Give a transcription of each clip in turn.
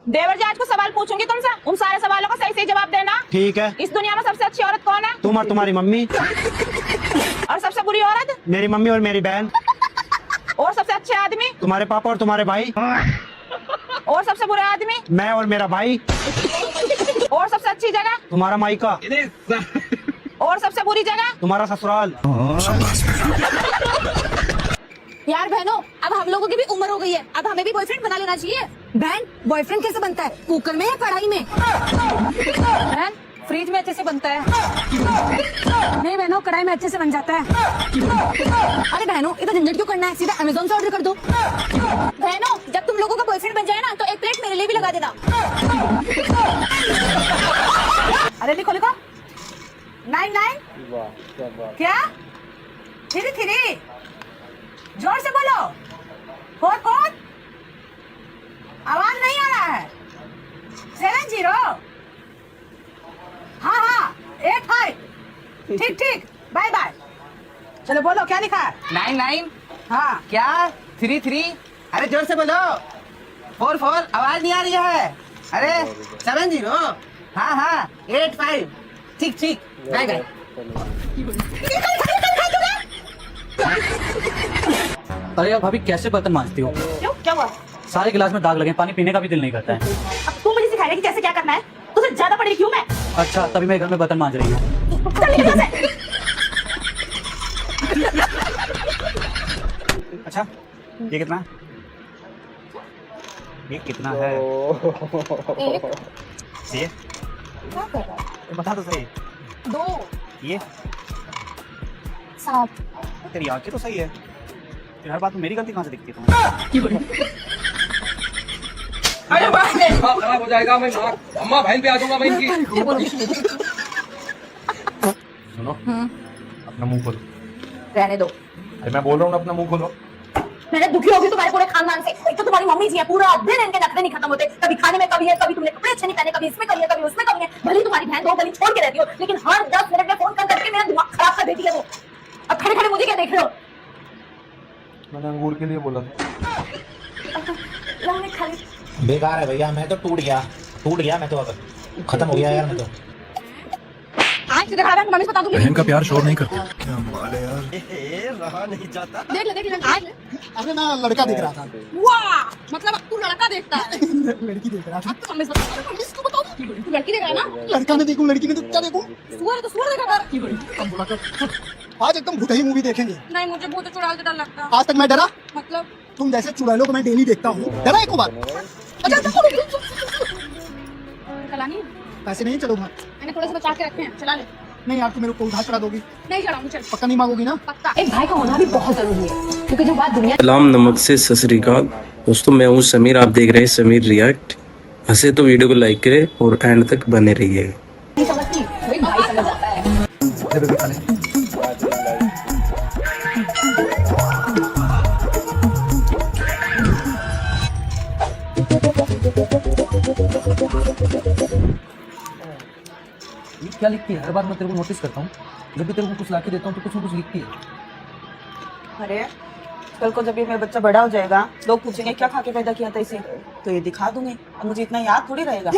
देवर जी आज को सवाल पूछूंगी तुमसे, उन सारे सवालों का सही सही जवाब देना। ठीक है। इस दुनिया में सबसे अच्छी औरत कौन है? तुम और तुम्हारी मम्मी। और सबसे बुरी औरत? मेरी मम्मी और मेरी बहन। और सबसे अच्छे आदमी? तुम्हारे पापा और तुम्हारे भाई। और सबसे बुरे आदमी? मैं और मेरा भाई। और सबसे अच्छी जगह? तुम्हारा मायका। और सबसे बुरी जगह? तुम्हारा ससुराल। यार बहनों, अब हम लोगों की भी उम्र हो गई है, अब हमें भी बॉयफ्रेंड बना लेना चाहिए। बहन, बॉयफ्रेंड कैसे बनता है? कुकर में या कढ़ाई में? बहन, फ्रिज में अच्छे से बनता है। नहीं बहनों, कढ़ाई में अच्छे से बन जाता है। अरे बहनों, इतना झंझट क्यों करना है, सीधा अमेज़न से ऑर्डर कर दो। बहनों, जब तुम लोगों का बॉयफ्रेंड बन जाए ना, तो एक प्लेट मेरे लिए भी लगा देना। अरे लिखो लिखो। 99 क्या? 33 जोर से बोलो। 44 आवाज नहीं आ रहा है। 70 हाँ 85 ठीक ठीक बाय बाय। चलो बोलो क्या लिखा है? 99 हाँ क्या 33? अरे जोर से बोलो। 44 आवाज नहीं आ रही है। अरे 70 हाँ 85 ठीक ठीक बाय बाय। अरे यार भाभी कैसे बर्तन मांजती हो? क्यों क्या हुआ? सारे गिलास में दाग लगे, पानी पीने का भी दिल नहीं करता है। अब तू मुझे सिखाएगा कि कैसे क्या करना है? तुझे ज्यादा पढ़ी क्यों मैं? अच्छा तभी मैं घर में बर्तन मांज रही हूँ। चल निकल यहाँ से। अच्छा ये कितना? ये कितना है? ये क्या कर रहा है? बता तो सही। 2 ये 7 तेरी आंखें तो सही है, फिर हर बात में मेरी गलती कहाँ से दिखती है तुम्हें? अरे दिमाग खराब हो जाएगा। मैं अम्मा बहन पे आ जाऊंगा मैं इनकी। सुनो अपना मुंह खोलो। रहने दो। अरे मैं बोल रहा हूँ अपना मुंह खोलो। मैंने दुखी होगी तुम्हारे पूरे खानदान से। एक तो तुम्हारी मम्मी जी है, पूरा दिन इनके नखरे नहीं खत्म होते। कभी खाने में कभी है, कभी तुमने कपड़े अच्छे नहीं पहने, कभी इसमें कभी है, कभी उसमें कभी है। भले तुम्हारी बहन 2 गली छोड़ के रहती हो, लेकिन हर 10 मिनट में फोन कर करके मेरा दिमाग खराब कर देती है वो। अब खड़े खड़े मुझे क्या देख रहे हो? मैंने अंगूर के लिए बोला था। लाने खाली बेकार है भैया, मैं तो टूट गया मैं तो, अब खत्म हो गया यार मैं तो। आज दिखा रहा है, मम्मी से बता दूंगी। बहन का प्यार शोर नहीं करता। देख ले आज ले। अरे मैं लड़का देख रहा था। वाह, मतलब अब तू लड़का देखता है। लड़की देख रहा था। अब तो मम्मी से बता दो। तू लड़की देख रहा है ना? लड़का नहीं देखूं, लड़की नहीं तो क्या देखूं? सुअर तो सुअर देखा कर। आज एकदम भूतही मूवी देखेंगे। नहीं, मुझे बहुत चुड़ैल से डर लगता है। आज तक मैं डरा? मतलब तुम जैसे चुड़ैलों को मैं डेली देखता हूँ, डरा एक बार? चलानी पैसे नहीं, चलो घर। मैंने थोड़े से बचा के रखे हैं, चला ले। नहीं यार, तुम मेरे को उधार चढ़ा दोगी? नहीं चढ़ाऊंगी, चल पक्का नहीं मांगोगी ना? पक्का। एक भाई का होना भी बहुत जरूरी है, क्योंकि जो बात दुनिया सलाम नमस्ते सत श्री अकाल दोस्तों, मैं हूं समीर। आप देख रहे हैं समीर रिएक्ट। हंसे तो वीडियो को लाइक करें और एंड तक बने रहिएगा। नहीं समझती, वही भाई समझ जाता है। ये क्या लिखती है? हर बार मैं तेरे को नोटिस करता हूँ, जब भी तेरे को कुछ लाके देता हूँ तो कुछ ना कुछ लिखती है। अरे कल को जब ये मेरा बच्चा बड़ा हो जाएगा, लोग पूछेंगे क्या खा के पैदा किया था इसे, तो ये दिखा दूंगी। अब मुझे इतना याद थोड़ी रहेगा।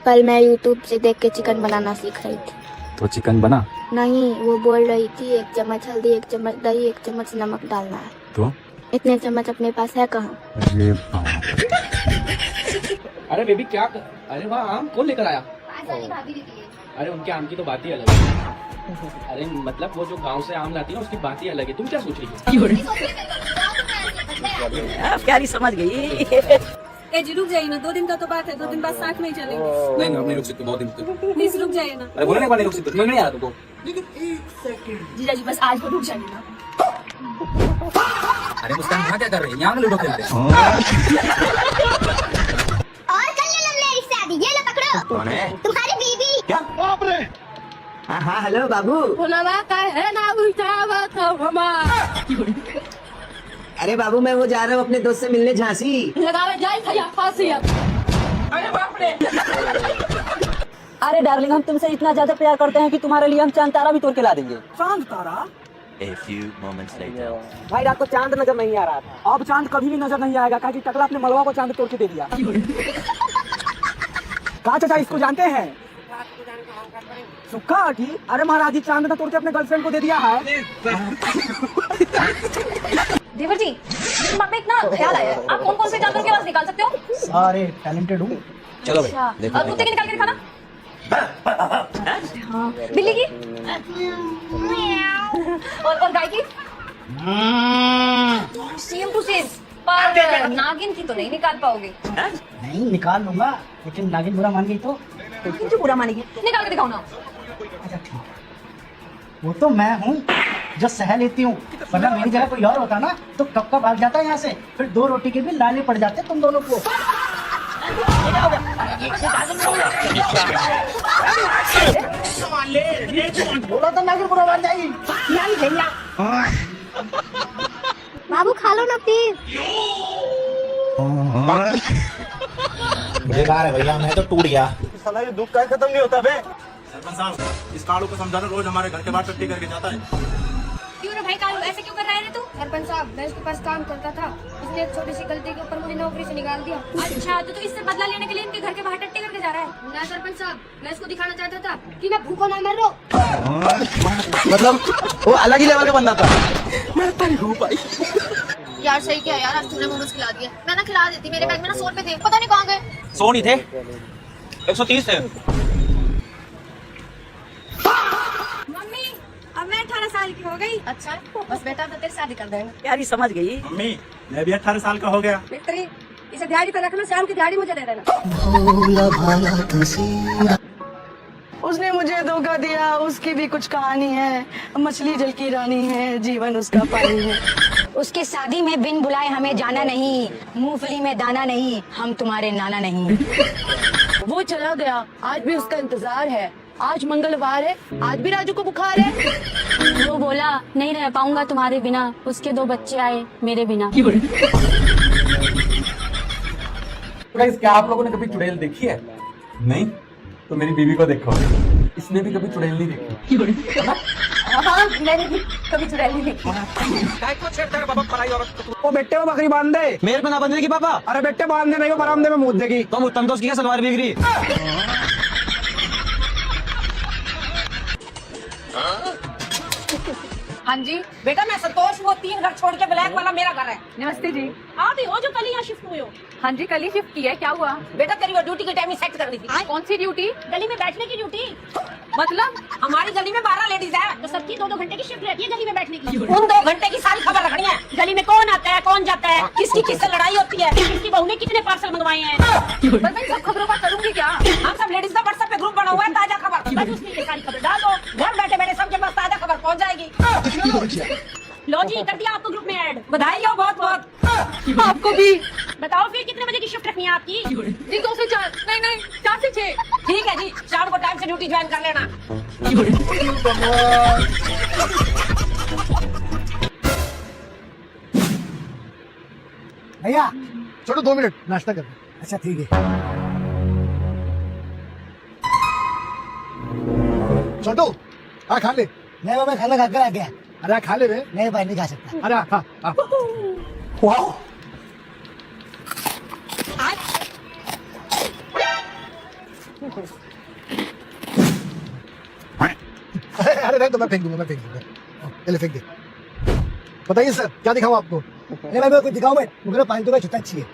कल मैं YouTube से देख के चिकन बनाना सीख रही थी। तो चिकन बना? नहीं, वो बोल रही थी 1 चम्मच हल्दी, 1 चम्मच दही, 1 चम्मच नमक डालना है। तो इतने चम्मच अपने पास है कहाँ? अरे बेबी क्या अरे वाह, आम कौन लेकर आया? अरे उनके आम की तो बात ही अलग है। अरे मतलब वो जो गांव से आम लाती है उसकी बात ही अलग है। तुम क्या सोच रही हो? प्यारी समझ गई। ए जी रुक जाइए ना, 2 दिन का तो बात है, 2 दिन बाद साथ में ही चलेंगे। नहीं नहीं रुक सकते, बहुत दिन तक। प्लीज रुक जाइए ना। अरे बोलने वाले रुक सकते, मैं नहीं आ रहा तुमको। जीजा जी बस आज तो रुक जाइए ना। अरे मुस्कान यहाँ क्या कर रही है? यहाँ लूडो खेलते हैं। और कर ले मेरी शादी, ये लो पकड़ो। कौन है? तुम्हारी बीवी। क्या? बाप रे। हाँ हेलो बाबू। भोलावा का है ना उल्टावा था हमारा। अरे बाबू मैं वो जा रहा हूँ अपने दोस्त से मिलने झांसी। लगावे जाए भैया फांसी अब। अरे बाप रे। अरे डार्लिंग, हम तुमसे इतना ज्यादा प्यार करते हैं कि तुम्हारे लिए हम चांद तारा भी तोड़ के ला देंगे। चांद तारा? A few moments later. भाई रात को चांद नजर नहीं आ रहा था। अब चांद कभी भी नजर नहीं आएगा, क्योंकि टकला अपने मलवा को चांद तोड़ के दे दिया। कहा चाचा इसको जानते हैं? सुक्का आटी? अरे महाराज जी चांद ना तोड़ के अपने गर्लफ्रेंड को दे दिया है। देवर जी, बाप एक ना ख्याल आया है। आप कौन कौन से जानवर की आवाज निकाल सकते हो? सारे टैलेंटेड हूँ। चलो भाई अच्छा, देखो और कुत्ते की निकाल के दिखाना। हाँ, बिल्ली की और गाय की सेम टू सेम, पर नागिन की तो नहीं निकाल पाओगे। नहीं निकाल लूंगा, लेकिन नागिन बुरा मान गई तो? नागिन जो बुरा मानेगी, निकाल के दिखाओ ना। अच्छा ठीक, वो तो मैं हूँ जो सह लेती हूँ, वरना मेरी जगह कोई और होता ना तो कब का भाग जाता है यहाँ से, फिर 2 रोटी के भी लाले पड़ जाते तुम दोनों को। बोला तो नागिन बुरा मान जाएगी। बाबू खा लो ना प्लीज। बेकार है भैया, मैं तो टूट गया। साला ये दुख का खत्म नहीं होता बे। सरपंच साहब, इस कालू को समझाना, रोज हमारे घर के बाहर टट्टी करके जाता है। क्यों रे भाई कालू, ऐसे क्यों कर रहा है रे तू? सरपंच साहब, मैं इसके पास काम करता था, इसलिए एक छोटी सी गलती के ऊपर मुझे नौकरी से निकाल दिया। अच्छा, तो तू इससे बदला लेने के लिए इनके घर के बाहर टट्टी करके जा रहा है? ना सरपंच साहब, मैं इसको दिखाना चाहता था कि मैं भूखा ना मर रहा हूँ। मतलब वो अलग ही लेवल का बंदा था। यार सही क्या यार, आज तूने मोमोज खिला दिए। मैं ना खिला देती, मेरे बैग में ना 100 रुपए थे, पता नहीं कहाँ गए। 100 नहीं थे, 130 थे। मम्मी, अब मैं 18 साल की हो गई। अच्छा, बस बेटा तो तेरी शादी कर देंगे। यारी समझ गई। मम्मी, मैं भी 18 साल का हो गया। बेहतरीन, इसे दिहाड़ी पे रखना, शाम की दिहाड़ी मुझे दे देना। उसने मुझे धोखा दिया, उसकी भी कुछ कहानी है। मछली जल की रानी है, जीवन उसका पानी है। उसके शादी में बिन बुलाए हमें जाना नहीं, मूंगफली में दाना नहीं, हम तुम्हारे नाना नहीं। वो चला गया, आज भी उसका इंतजार है। आज मंगलवार है, आज भी राजू को बुखार है। वो बोला नहीं रह पाऊंगा तुम्हारे बिना, उसके 2 बच्चे आए मेरे बिना। गाइस, क्या आप लोगों ने कभी चुड़ैल देखी है? नहीं? तो मेरी बीवी को देखो, इसने भी कभी चुड़ैल नहीं देखी। हाँ, मैंने भी कभी चुड़ैल नहीं देखी। वो बेटे को बकरी बांध दे। मेरे पे ना बांधने की पापा। अरे बेटे बांधने नहीं, वो बरामदे में मुद्दे की। तुम तंदोस की सलवार बिक रही। हाँ जी बेटा, मैं संतोष, वो 3 घर छोड़ के ब्लैक वाला मेरा घर है। नमस्ते जी। आप ही हो जो कल यहाँ शिफ्ट हुए हो? हाँ जी, कल ही शिफ्ट की है। क्या हुआ? बेटा तेरी वो ड्यूटी की टाइमिंग सेट करनी थी। कौन सी ड्यूटी? गली में बैठने की ड्यूटी। मतलब हमारी गली में 12 लेडीज है, तो सबकी 2-2 घंटे की शिफ्ट रहती है गली में बैठने की। उन 2 घंटे की सारी खबर रखनी है। गली में कौन आता है, कौन जाता है, किसकी किससे लड़ाई होती है, किसकी बहू ने कितने पार्सल मंगवाए हैं। पर मैं सब खबरों का करूंगी क्या? हम सब लेडीज का व्हाट्सएप पे ग्रुप बना हुआ है, ताजा खबर, बस उसमें ये सारी खबर डाल दो, घर बैठे बैठे सबके पास ताजा खबर पहुंच जाएगी। लो जी, कर दिया आपको ग्रुप में ऐड। बधाई हो बहुत बहुत। आपको भी। बताओ फिर कितने बजे की शिफ्ट रखनी है आपकी? जी 2 से 4। नहीं 4 से 6। ठीक है जी, शाम को टाइम से ड्यूटी ज्वाइन कर लेना। भैया छोड़ो 2 मिनट, नाश्ता कर। अच्छा ठीक है। छोटू हाँ खा ले। नहीं मैं खाना खा कर आ गया। अरे खा ले बे। नहीं भाई नहीं खा सकता। अरे खा। वाह अरे नहीं तो मैं फेंक दूंगा। चले फेंक दे। बताइए सर क्या दिखाऊं आपको? नहीं मैं कुछ दिखाऊं? मैं मुझे पानी तो छुट्टा अच्छी है।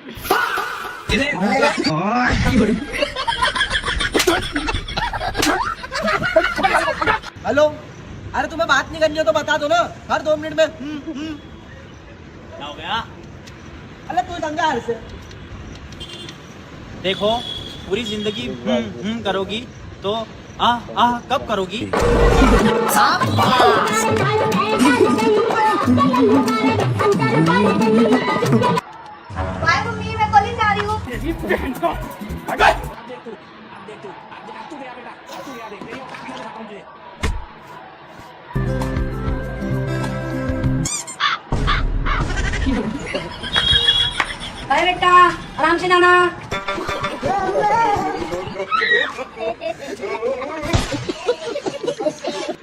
हेलो, अरे तुम्हें बात नहीं करनी है तो बता दो ना, हर 2 मिनट में क्या हो गया? अरे तू दंगा हर से। देखो, पूरी जिंदगी करोगी तो कब करोगी? बाय मम्मी, मैं कॉलेज जा रही हूँ। अरे बेटा आराम से नाना।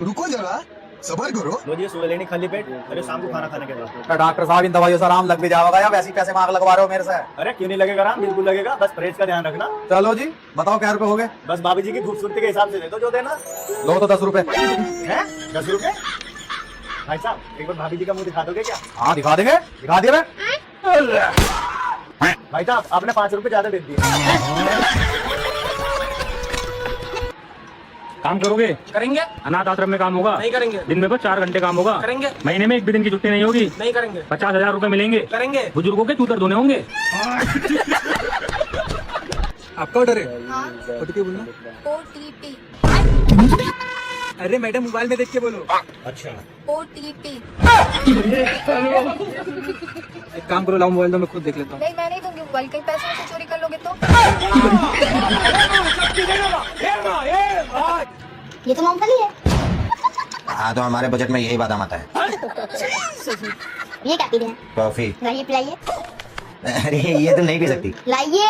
रुको जरा, सबर करो। लो जी सुबह लेनी खाली पेट, अरे शाम को खाना खाने के बाद। डॉक्टर साहब इन दवाइयों से आराम लग भी जाएगा या वैसे ही पैसे मांग लगवा रहे हो मेरे से? अरे क्यों नहीं लगेगा आराम, बिल्कुल लगेगा, बस परहेज का ध्यान रखना। चलो जी बताओ क्या रुपए हो गए? बस भाभी जी की खूबसूरती के हिसाब से दे दो जो देना लो तो 10 रुपए। है। 10 रुपए भाई साहब, एक बार भाभी जी का मुंह दिखा दोगे क्या? हाँ दिखा देंगे, दिखा दिया मैं। भाई साहब आपने 5 रुपए ज्यादा दे दिए। काम करोगे? करेंगे। अनाथ आश्रम में काम होगा? नहीं करेंगे। दिन में बस 4 घंटे काम होगा? करेंगे। महीने में 1 भी दिन की छुट्टी नहीं होगी? नहीं करेंगे। 50,000 रुपए मिलेंगे? करेंगे। बुजुर्गों के चूतर धोने होंगे? आपका ऑर्डर है? हाँ OTP बोलना। OTP अरे मैडम मोबाइल में देख के बोलो। OTP एक काम करो, लाओ मोबाइल दो, मैं खुद देख लेता हूँ। नहीं मैं नहीं दूंगी मोबाइल, कहीं पैसे से चोरी कर लोगे तो। ये तो मूंगफली है। हाँ तो हमारे बजट में यही बादाम आता है। ये क्या पी रहे हैं? कॉफी। लाइए पिलाइए। अरे ये तुम नहीं पी सकती। लाइए।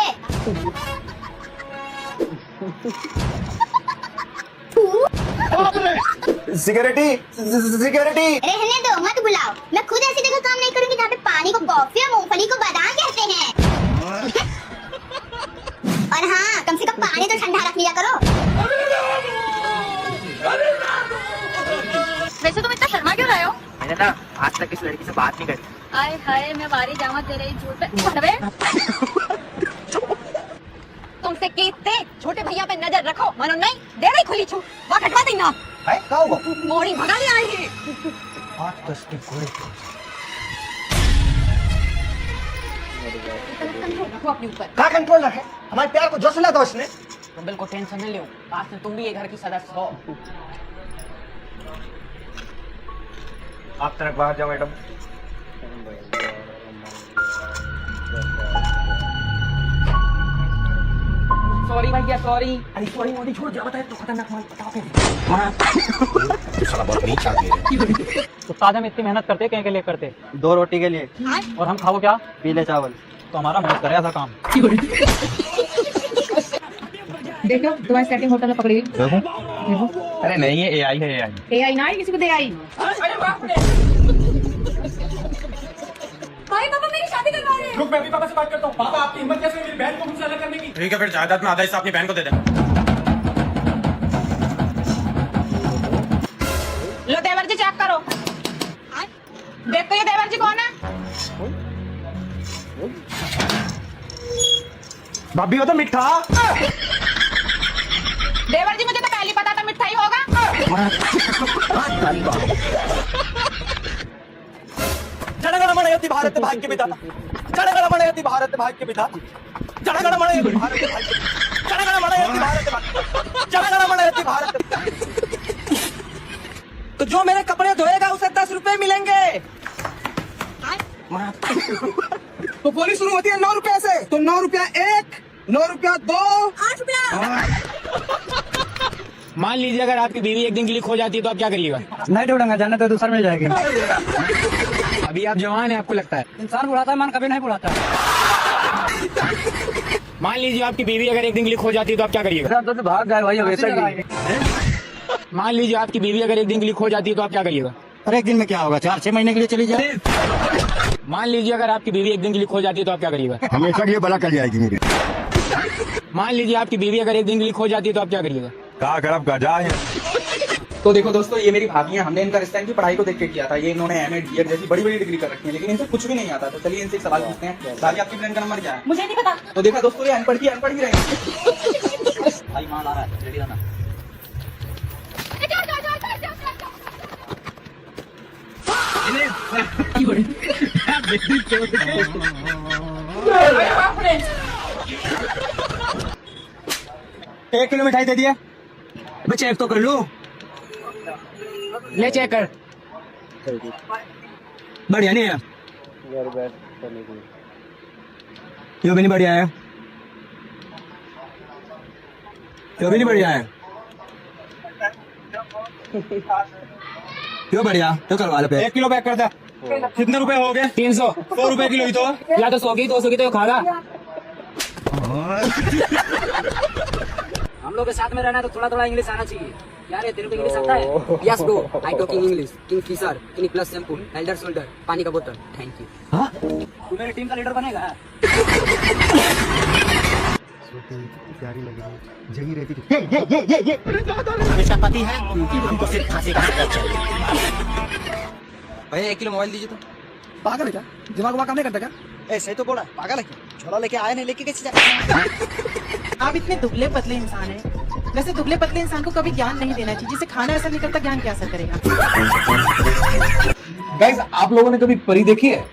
Security security. रहने दो, मत बुलाओ। मैं खुद ऐसी जगह काम नहीं करूंगी जहाँ पे पानी को कॉफी और मूंगफली को बादाम कहते हैं। और हाँ, कम से कम पानी तो ठंडा रख लिया करो। वैसे तुम इतना शर्मा क्यों रहे हो? मैंने ना आज तक इस लड़की से बात नहीं करी। आए हाय, मैं वारी जावा तेरे झूठ पे अबे तुमसे कितने छोटे भैया पे नजर रखो, मानो नहीं दे रही खुली छूट, वहाँ हटवा देना। है क्या हुआ? मोड़ी भगा ले आएगी। 8-10 के घोड़े। रखो अपने ऊपर। क्या कंट्रोल रखे? हमारे प्यार को जोश ला दो उसने। तुम बिल्कुल टेंशन नहीं लो, आज से तुम भी ये घर की सदस्य हो। आप तक बाहर जाओ मैडम। सॉरी भैया सॉरी। अरे सॉरी मोदी छोड़, जा बताए तो खतरनाक माल बताओ कैसे। तो ताजा में इतनी मेहनत करते क्या के लिए करते? 2 रोटी के लिए। और हम खाओ क्या? पीले चावल। तो हमारा मदद करे ऐसा काम। देखो तुम्हारी सेटिंग होटल में पकड़ी हुई। अरे नहीं है AI है AI। AI ना किसी को दे आई। भाई पापा मेरी शादी करवा रहे हैं। रुक, मैं भी पापा से बात करता हूँ। पापा आपकी हिम्मत कैसे हुई मेरी बहन को मुझसे अलग करने की? ठीक है फिर जायदाद में आधा हिस्सा अपनी बहन को दे दे। लो देवर जी चेक करो। देखो ये देवर जी कौन है? भाभी हो तो मिठा। देवर जी मुझे तो पहले पता था मिठाई होगा। जनगणमनयति भारत भाग्य विधाता, जनगणमनयति भारत भाग्य विधाता, जनगणमनयति भारत भाग्य, जनगणमनयति भारत। तो जो मेरे कपड़े धोएगा उसे 10 रुपए मिलेंगे। तो बोली शुरू होती है 9 रुपए से, तो 9 रुपया 1, 9 रुपया 2, 8 रुपया। मान लीजिए अगर आपकी बीवी एक दिन के लिए खो जाती है तो आप क्या करिएगा? नहीं ढूंढूंगा, जाने तो दूसरा मिल जाएगी। अभी आप जवान है, आपको लगता है इंसान बुढ़ाता है, मन कभी नहीं बुढ़ाता। मान लीजिए आपकी बीवी अगर एक दिन के लिए खो जाती है तो आप क्या करिएगा? तो भाग गए भाई वैसे ही। मान लीजिए आपकी बीवी अगर एक दिन के लिए खो जाती है तो आप क्या करिएगा? अरे एक दिन में क्या होगा, 4-6 महीने के लिए चली जाए। मान लीजिए अगर आपकी बीवी एक दिन के लिए खो जाती है तो आप क्या करिएगा? हमेशा के लिए भला कर जाएगी मेरी। मान लीजिए आपकी बीवी अगर एक दिन के लिए खो जाती है तो आप क्या करिएगा? क्या कर अब गजा है। तो देखो दोस्तों, ये मेरी भाभी हैं। हमने इनका रिश्ता इनकी पढ़ाई को देख के किया था। ये इन्होंने MA BEd जैसी बड़ी बड़ी डिग्री कर रखी है, लेकिन इनसे कुछ भी नहीं आता। तो चलिए इनसे एक सवाल पूछते हैं। दादी आपकी बहन का नंबर क्या है? मुझे नहीं पता। तो देखा दोस्तों, ये अनपढ़ ही रहेंगे। भाई माल आ रहा है, रेडी रहना। एक किलो मिठाई दे दिया। चेक तो कर लो। ले चेक कर। बढ़िया नहीं है, क्यों भी नहीं बढ़िया है, क्यों भी नहीं बढ़िया है, क्यों बढ़िया तो करवा लो। 1 किलो पैक कर दे। कितने रुपए हो गए? 300। 100 रुपए किलो ही तो। या तो 100 की 200 की तो खागा। हम लोग के साथ में रहना है तो थोड़ा थोड़ा इंग्लिश आना चाहिए। यार ये तेरे को इंग्लिश आता है? Yes bro, I talking English. Kingfisher, clinic plus shampoo, elder shoulder, पानी का बोतल, थैंक यू। तू मेरी टीम का लीडर बनेगा? प्यारी लग रही जगी रहती थी। ये इसका पति है, हमको सिर्फ फांसी का सजा चाहिए। भैया 1 किलो मोबाइल दीजिए तो। पागल है क्या? दिमाग काम नहीं करता क्या? ऐसे तो बोला पागल है क्या? छोरा लेके आए नहीं, लेके कैसे जाए? आप इतने दुबले पतले इंसान हैं। वैसे दुबले पतले इंसान को कभी ज्ञान नहीं देना चाहिए। जिसे खाना असर नहीं करता, ज्ञान क्या असर करेगा? गाइस, आप लोगों ने कभी परी देखी है?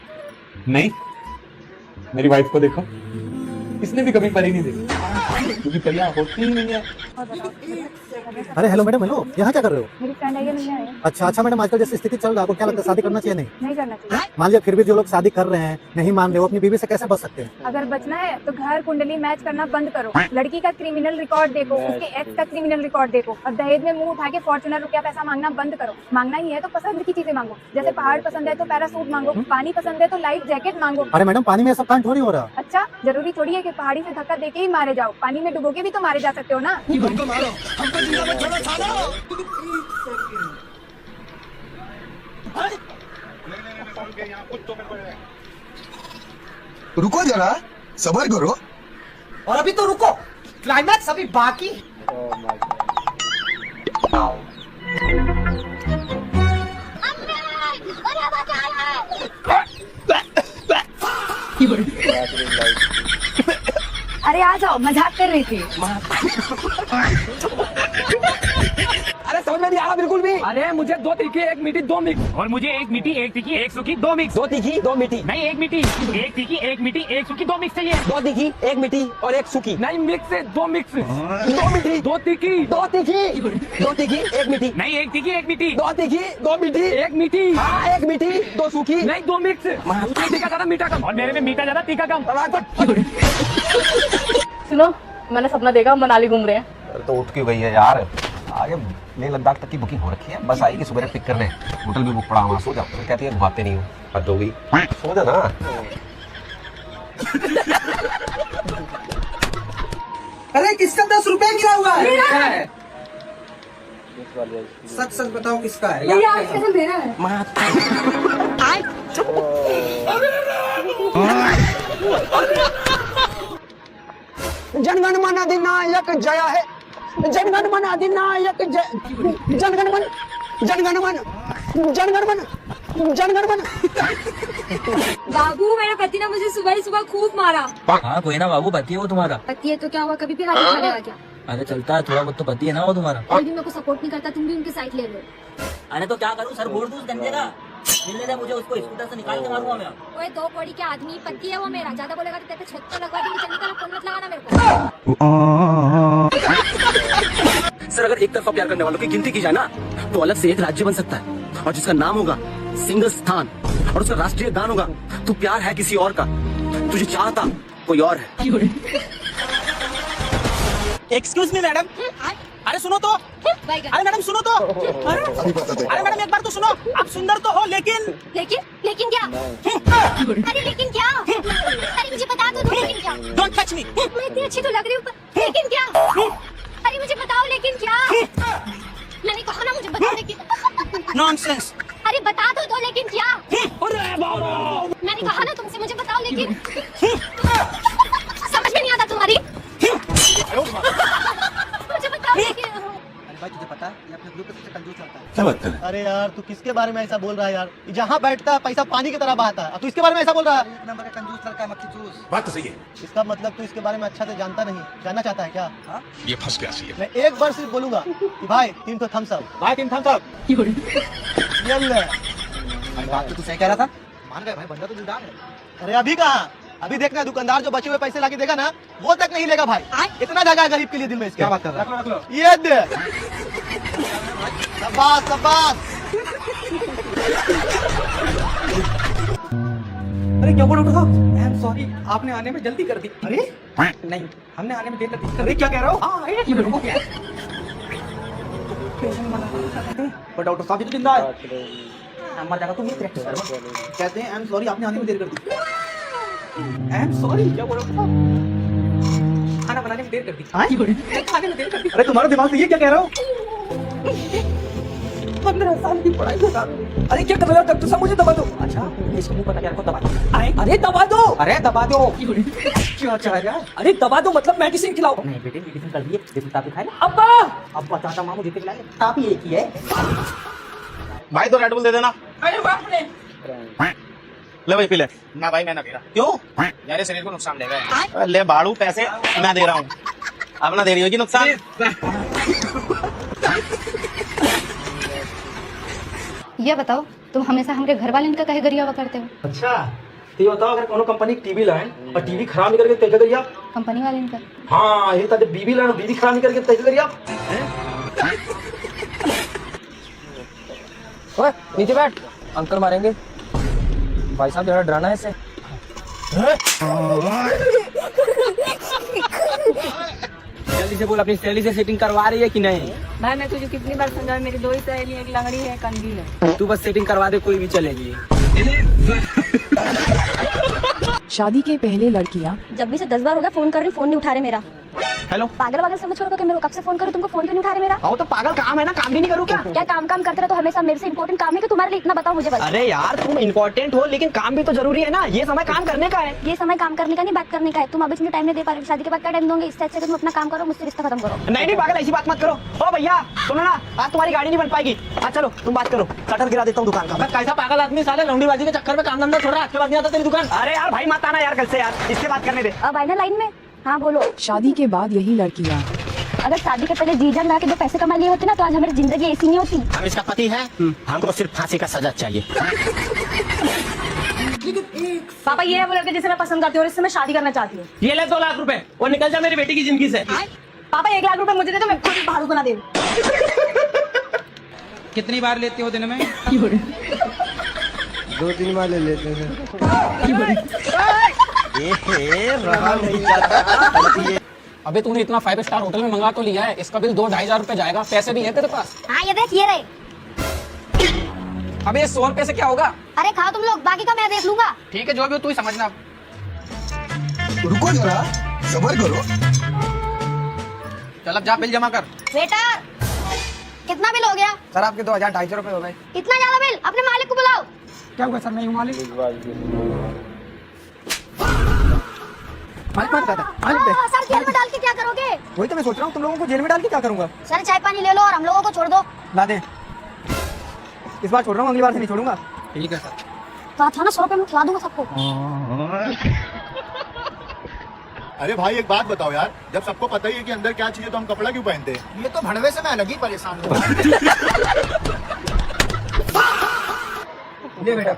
नहीं? मेरी वाइफ को देखो, इसने भी कभी परी नहीं देखी, क्योंकि परियां होती ही नहीं है। अरे हेलो मैडम, हेलो, यहाँ क्या कर रहे हो? मेरी फ्रेंड है, मिलने आए। अच्छा मैडम, आजकल जैसी स्थिति चल रहा है, आपको क्या लगता है शादी करना चाहिए नहीं? नहीं करना चाहिए। मान लिया फिर भी जो लोग शादी कर रहे हैं, नहीं मान रहे, वो अपनी बीवी से कैसे बच सकते हैं? अगर बचना है तो घर कुंडली मैच करना बंद करो। लड़की का क्रिमिनल रिकॉर्ड देखो, उसके एक्स का क्रिमिनल रिकॉर्ड देखो, और दहेज में मुंह उठा के फॉर्च्यूनर रुपया पैसा मांगना बंद करो। मांगना ही है तो पसंद की चीजें मांगो। जैसे पहाड़ पसंद है तो पैरासूट मांगो, पानी पसंद है तो लाइफ जैकेट मांगो। अरे मैडम, पानी में सब कांड थोड़ी हो रहा। अच्छा, जरूरी थोड़ी है कि पहाड़ी से धक्का देके ही मारे जाओ, पानी में डुबो के भी तो मारे जा सकते हो ना। रुको जरा, सबर करो। और अभी तो रुको, क्लाइमैक्स अभी बाकी। अरे आ जाओ, मजाक कर रही थी। अरे समझ में नहीं आ रहा बिल्कुल भी। अरे मुझे 2 तीखी 1 मीठी 2 मिक्स, और मुझे 1 मीठी 1 तीखी 1 सूखी 2 मिक्स। 2 तीखी 2 मीठी। नहीं 1 मीठी 1 तीखी 1 मीठी 1 सूखी 2 मिक्स चाहिए। 2 तीखी 1 मीठी और 1 सूखी। नहीं मिक्स है, 2 मिक्स। 2 मीठी 2 तीखी 2 तीखी 2 तीखी 1 मीठी। नहीं 1 तीखी 1 मीठी 2 तीखी 2 मीठी 1 मीठी। हाँ 1 मीठी 2 सूखी। नहीं 2 मिक्स। उसमें तीखा ज्यादा मीठा कम, और मेरे में मीठा ज्यादा तीखा कम। सुनो, मैंने सपना देखा हम मनाली घूम रहे हैं। तो उठ क्यों गई है यार? आगे लेह लद्दाख तक की बुकिंग हो रखी है, बस आएगी सुबह पिक करने। होटल भी बुक पड़ा हुआ, सो जाओ। कहती है घुमाते नहीं हो, हद हो गई, सो जा ना। अरे किसका 10 रुपए गिरा हुआ है? सच सच बताओ किसका है? जनगण मन अधिनायक जय है, जनगण मन अधिनायक जय, जनगण मन जनगण मन जनगण मन जनगण मन। बाबू, मेरा पति ने मुझे सुबह ही सुबह खूब मारा। हाँ कोई ना बाबू, पति है वो तुम्हारा। पति है तो क्या हुआ, कभी भी गाली खाएगा क्या? अरे चलता है, थोड़ा बहुत तो पति है ना वो तुम्हारा। कोई भी मेरे को सपोर्ट नहीं करता, तुम भी उनकी साइड ले लो। अरे तो क्या करूँ, सर फोड़ दूँ गंजे का? मिलने दे मुझे, उसको स्कूटर से निकाल के मारूंगा मैं। ओए 2 कौड़ी के आदमी, पति है वो मेरा। ज्यादा बोलेगा तो तेरे पे छत तो लगवा दूंगी। चलने का फोन मत लगाना मेरे को। सर अगर एक तरफा प्यार करने वालों की गिनती की जाए ना, तो अलग से एक राज्य बन सकता है, और जिसका नाम होगा सिंहस्थान, और उसका राष्ट्रीय गान होगा तू प्यार है किसी और का, तुझे चाहता कोई और है। एक्सक्यूज मी मैडम, अरे सुनो तो, अरे मैडम सुनो तो, अरे मैडम एक बार तो सुनो, आप सुंदर तो हो लेकिन लेकिन क्या? अरे लेकिन क्या? अरे मुझे बता दो, लेकिन क्या? Don't touch me. मैं इतनी अच्छी तो लग रही हूँ, लेकिन क्या? अरे मुझे बताओ, लेकिन क्या? मैंने कहा ना मुझे बताओ, लेकिन नॉनसेंस। अरे बता दो लेकिन क्या? मैंने कहा ना तुमसे, मुझे बताओ लेकिन। समझ में नहीं आता तुम्हारी। मुझे बताओ लेकिन। अरे भाई तुझे पता है ये अपने ग्रुप से कंजूस चलता है। क्या बात है? अरे यार तू किसके बारे में ऐसा बोल रहा है यार? जहाँ बैठता है पैसा पानी की तरह बहाता है, तू इसके बारे में ऐसा बोल रहा है? एक नंबर का कंजूस लड़का है, मक्खी चूस। बात तो सही है। इसका मतलब तू इसके बारे में अच्छा से जानता नहीं, जानना चाहता है क्या? हा? ये फंस गया सी है। मैं एक बार सिर्फ बोलूंगा कि भाई 3 तो थम्स अप, भाई 3 थम्स अप। ये ले। बात तो तू सही कह रहा था। मान गए भाई, बंदा तो दिलदार है। अरे अभी कहाँ, अभी देखना दुकानदार जो बचे हुए पैसे लाके देगा ना, वो तक नहीं लेगा भाई। इतना जगह है गरीब के लिए दिल में इसके। क्या बात कर रहा है? रख लो। ये दे। शाबाश शाबाश। अरे क्या बोल रहा? आई एम सॉरी, आपने आने में जल्दी कर दी। अरे नहीं, हमने आने में देर कर दी। अरे क्या कह रहा हो? पर डॉक्टर साहब तो जिंदा है, मर जाएगा। तुम ये प्रैक्टिस करो। कहते हैं आई एम सॉरी, आपने आने में देर कर दी। आई एम सॉरी, क्या बोल रहा? खाना बनाने में देर कर दी। खाने में देर कर दी। अरे तुम्हारा दिमाग सही है, क्या कह रहा हो? 15 साल की पढ़ाई बता दो। अरे क्या कर रहे हो? तब तो सब मुझे दबा दो। अच्छा इसको नहीं पता, यार को दबा दो। अरे दबा दो, अरे दबा दो। क्या चाह रहा है? अरे दबा दो मतलब मेडिसिन खिलाओ। नहीं बेटे मेडिसिन कर दिए, देखो तापी खाए ना। अब्बा अब्बा चाचा मामू देते खिलाए, तापी एक ही है। भाई तो रेड बुल दे देना। अरे बाप रे, ले भाई पी ले। ना भाई मैं ना दे रहा, क्यों? यार शरीर को नुकसान देगा। ले बाड़ू, पैसे मैं दे रहा हूँ, अपना दे रही होगी नुकसान। ये बताओ तुम हमेशा हमारे घर वाले इनका कहे गरियावा करते हो? अच्छा तो ये बताओ, अगर कोनो कंपनी टीवी लाए और टीवी खराब नहीं करके तय करिए आप? कंपनी वाले इनका हाँ ये तो बीबी लाए, बीबी खराब नहीं करके तय करिए आप? ओए नीचे बैठ, अंकल मारेंगे। भाई साहब जरा डराना है इसे। जल्दी से बोल, अपनी सहेली से सेटिंग करवा रही है कि नहीं? भाई मैं तुझे कितनी बार समझा, मेरी 2 ही सहेली, एक लंगड़ी है, कंगील है। तू बस सेटिंग करवा दे, कोई भी चलेगी। शादी के पहले लड़कियां जब भी से 10 बार हो गया फोन कर रही, फोन नहीं उठा रहे मेरा। हेलो पागल वागल समझ करो कि मेरे को कब से फोन करूं, तुमको फोन क्यों नहीं उठा रहे मेरा? आओ तो पागल काम है ना, काम भी नहीं करूँ क्या? क्या काम करते रहे तो हमेशा मेरे से इंपॉर्टेंट काम है कि तुम्हारे लिए? इतना बताओ मुझे बस। अरे यार तुम इम्पोर्टेंट हो लेकिन काम भी तो जरूरी है ना, ये समय काम करने का है। ये समय काम करने का नहीं, बात करने का है। तुम अभी मुझे टाइम नहीं दे पा रहे, शादी के बाद क्या टाइम दोगे? इससे अच्छा तुम अपना काम करो, मुझसे रिश्ता खत्म करो। नहीं पागल ऐसी बात मत करो। ओ भैया सुनो ना, आज तुम्हारी गाड़ी नहीं बन पाएगी। आज चलो तुम बात करो, शटर गिरा देता हूँ दुकान का। कैसा पागल आदमी, साले लौंडीबाजी के चक्कर में काम धंधा छोड़ रहा है, आज के बाद नहीं आता तेरी दुकान। अरे यार भाई मत आना यार कल से, यार इससे बात करने दे। अब आए ना लाइन में। हाँ बोलो। शादी के बाद यही लड़कियां अगर शादी के पहले जी जान ला के 2 पैसे कमा लिए होते ना, तो आज हमारी जिंदगी ऐसी नहीं होती। हम इसका पति है, हमको सिर्फ फांसी का सजा चाहिए। पापा ये है वो लड़के जिसे मैं पसंद करती हूँ और इससे मैं शादी करना चाहती हूँ। ये ले 2 लाख रुपए और निकल जा मेरी बेटी की जिंदगी से। पापा 1 लाख रुपए मुझे दे दो, मैं खुद भाड़ू बना दे। कितनी बार लेते हो दिन में? 2-3 बार ले लेते हैं। अबे तूने इतना 5 स्टार होटल में मंगा तो लिया है, इसका बिल 2-2.5 हजार रुपए जाएगा, पैसे भी है तेरे पास? हाँ ये देख, ये रहे। अबे 100 रुपए से क्या होगा? अरे खाओ तुम लोग, बाकी का मैं देख लूंगा। ठीक है जो भी हो तू ही समझना। रुको जरा, सब्र करो। चल अब जा बिल जमा कर। बेटा कितना बिल हो गया? सर आपके 2,250 रुपए हो गए। इतना ज्यादा बिल? अपने मालिक को बुलाओ। क्या हुआ सर, नहीं मालिक? सर जेल में डाल के क्या करोगे? वही तो मैं सोच रहा हूँ, तुम लोगों को जेल में डाल के क्या करूंगा? सर चाय पानी ले लो और हम लोगों को छोड़ दो। ला दे, इस बार छोड़ रहा हूँ, अगली बार से नहीं छोड़ूंगा। ठीक है सर। तो था ना 100 रुपए में खिला दूंगा सबको। अरे भाई एक बात बताओ यार, जब सबको पता ही है कि अंदर क्या चाहिए तो हम कपड़ा क्यों पहनते हैं? ये तो भड़वे से मैं अलग ही परेशान हूँ। ले बेटा,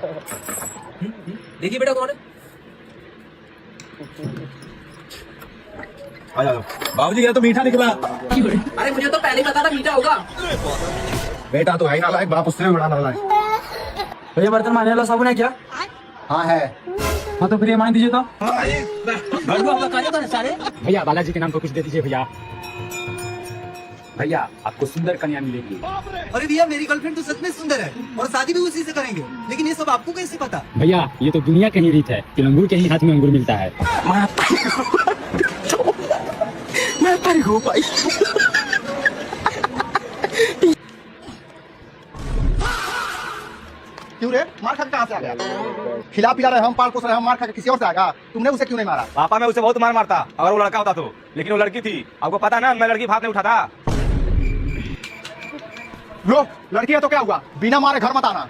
देखिए बेटा कौन है? बाबूजी ये तो मीठा निकला। अरे मुझे तो पहले ही पता था मीठा होगा। बेटा तो है नालायक, बाप उससे भी बड़ा नालायक। भैया बर्तन मारने वाला साबुन है क्या? हाँ है। हाँ तो फिर ये मान दीजिए तो। भैया बालाजी के नाम पर कुछ दे दीजिए भैया। भैया आपको सुंदर कन्या मिलेगी। अरे भैया मेरी गर्लफ्रेंड तो सच में सुंदर है और शादी भी उसी से करेंगे, लेकिन ये सब आपको कैसे पता? भैया ये तो दुनिया की रीत है कि लंगूर के ही हाथ में अंगूर मिलता है। मैं पर हूँ भाई। क्यों रे, मार खा के कहाँ से आ गया? खिला पिला रहे हम, पाल पोस रहे हम, मार खा के किसी और से आएगा? तुमने उसे क्यों नहीं मारा? पापा मैं उसे बहुत मार मारता अगर वो लड़का होता तो, लेकिन वो लड़की थी। आपको पता ना, मैं लड़की हाथ नहीं उठाता। लो लड़की है तो क्या हुआ, बिना मारे घर मत आना।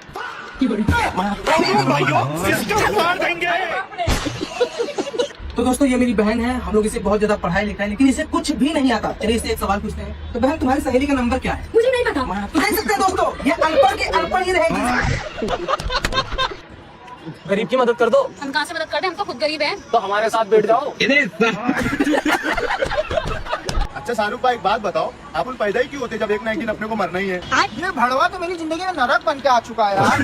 तो दोस्तों ये मेरी बहन है, हम लोग इसे बहुत ज्यादा पढ़ाई लिखा है लेकिन इसे कुछ भी नहीं आता। चलिए इससे एक सवाल पूछते हैं। तो बहन तुम्हारी सहेली का नंबर क्या है? मुझे नहीं पता। तो देख सकते हैं दोस्तों, ये अनपढ़ के अनपढ़ ही रहेगी। गरीब की मदद कर दो। हम कहाँ से मदद कर दें, हम तो खुद गरीब हैं। तो हमारे साथ बैठ जाओ। अच्छा शाहरुख भाई एक बात बताओ, आप पैदा ही क्यों होते जब एक ना एक दिन अपने को मरना ही है? ये भड़वा तो मेरी जिंदगी में नरक बन के आ चुका है यार।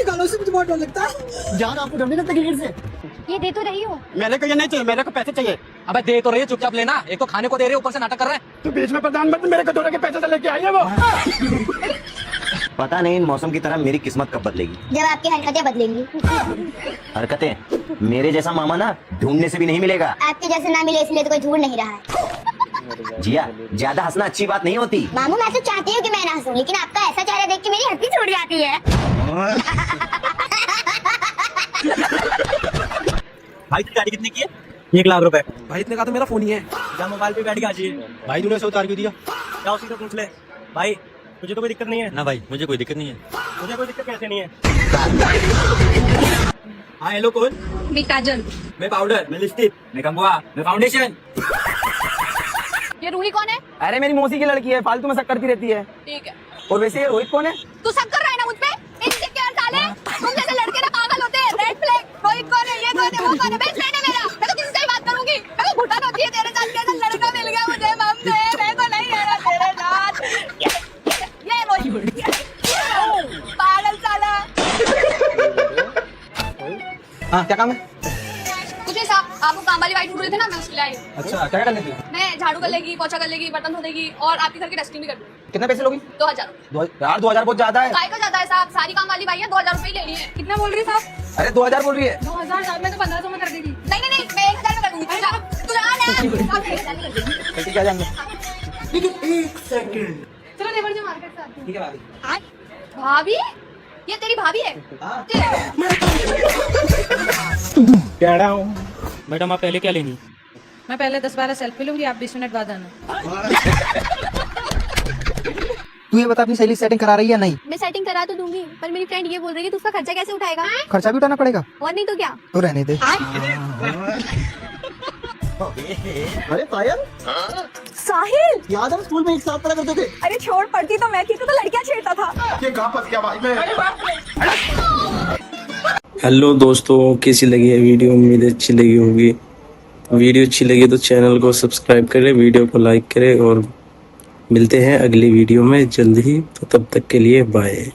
गालों से मुझे बहुत डर लगता है। जान आपको डरने लगता है से? ये दे तो रही हो। मेरे को ये नहीं चाहिए, मेरे को पैसे चाहिए। अबे दे तो रही है, चुपचाप लेना। एक तो खाने को दे रहे हो, ऊपर से नाटक कर रहे हैं। तो बीच में प्रधानमंत्री मेरे कटोरे के पैसे से लेके आई है वो। पता नहीं इन मौसम की तरह मेरी किस्मत कब बदलेगी। जब आपकी हरकतें बदलेंगी। हरकतें? मेरे जैसा मामा ना ढूंढने से भी नहीं मिलेगा। आपके जैसे ना मिले इसलिए तो कोई ढूंढ नहीं रहा है। जिया, ज्यादा हंसना अच्छी बात नहीं होती। मामू मैं तो चाहती हूँ कि मैं ना हंसूं, लेकिन आपका ऐसा चेहरा देख के मेरी हंसी छूट जाती है। भाई की गाड़ी कितने की है? 1 लाख रुपए। भाई इतने का तो मेरा फोन ही है। क्या मोबाइल पे बैठ के आ जाइए। भाई तूने उसे उतार क्यों दिया? क्या उसी से पूछ ले। भाई मुझे तो कोई दिक्कत नहीं है ना भाई, मुझे कोई दिक्कत नहीं है। मुझे कोई दिक्कत कैसे नहीं है? हाँ हेलो कौन? मैं काजल। मैं पाउडर, मैं लिपस्टिक, मैं कंगवा, मैं फाउंडेशन। ये रूही कौन है? अरे मेरी मौसी की लड़की है, फालतू में शक करती रहती है। ठीक है। और वैसे ये रोहित कौन है? तू सब कर रहा है ना मुझ पे? इनसिक्योर साले, तुम जैसे लड़के ना पागल होते हैं। रेड फ्लैग, रोहित कौन है, ये कौन है, वो कौन है? बेस्ट फ्रेंड है मेरा, मैं तो किसी से ही बात करूंगी। मेरे को घुटन होती है तेरे साथ, कैसा लड़का मिल गया मुझे मम्मी, मेरे को नहीं है तेरे साथ। ये रोहित पागल साला। हाँ क्या काम है? कुछ नहीं साहब, आपको काम वाली वाइट ढूंढ रहे थे ना, मैं उसके लिए आई हूँ। अच्छा क्या कर लेती है? मैं झाड़ू कर लेगी, पोछा कर लेगी, बर्तन धो देगी और आपके घर की डस्टिंग भी कर दूंगी। कितने पैसे लोगी? 2000। यार 2000 बहुत ज्यादा है। काय को जाता है साहब, सारी काम वाली भाई है, 2000 रुपए ही लेनी है। कितना बोल रही है साहब? अरे 2000 बोल रही है। 2000 साहब, मैं तो 1500 में कर देगी। नहीं नहीं नहीं, मैं 1000 में कर दूंगी। तू जा ना। ठीक है जाएंगे। चलो देवर जी मार्केट से आती हूँ। ठीक है भाभी। भाभी? ये तेरी भाभी है? मैडम आप पहले क्या लेंगी? मैं पहले 10-12 सेल्फी लूंगी, आप 20 मिनट बाद आना। तू ये बता अपनी सहेली सेटिंग करा रही है या नहीं? मैं सेटिंग करा तो दूंगी, पर मेरी फ्रेंड ये बोल रही है कि तू उसका खर्चा कैसे उठाएगा? खर्चा भी उठाना पड़ेगा। और नहीं तो क्या? तो रहने दे। अरे पायल, साहिल, याद है स्कूल में एक साथ पढ़ा करते थे? अरे छोड़, पढ़ती तो मैं थी, तो लड़कियां छेड़ता था। ये कहाँ फंस गया भाई मैं? हेलो दोस्तों, कैसी लगी है वीडियो? उम्मीद अच्छी लगी होगी। वीडियो अच्छी लगी तो चैनल को सब्सक्राइब करें, वीडियो को लाइक करें और मिलते हैं अगली वीडियो में जल्द ही। तो तब तक के लिए बाय।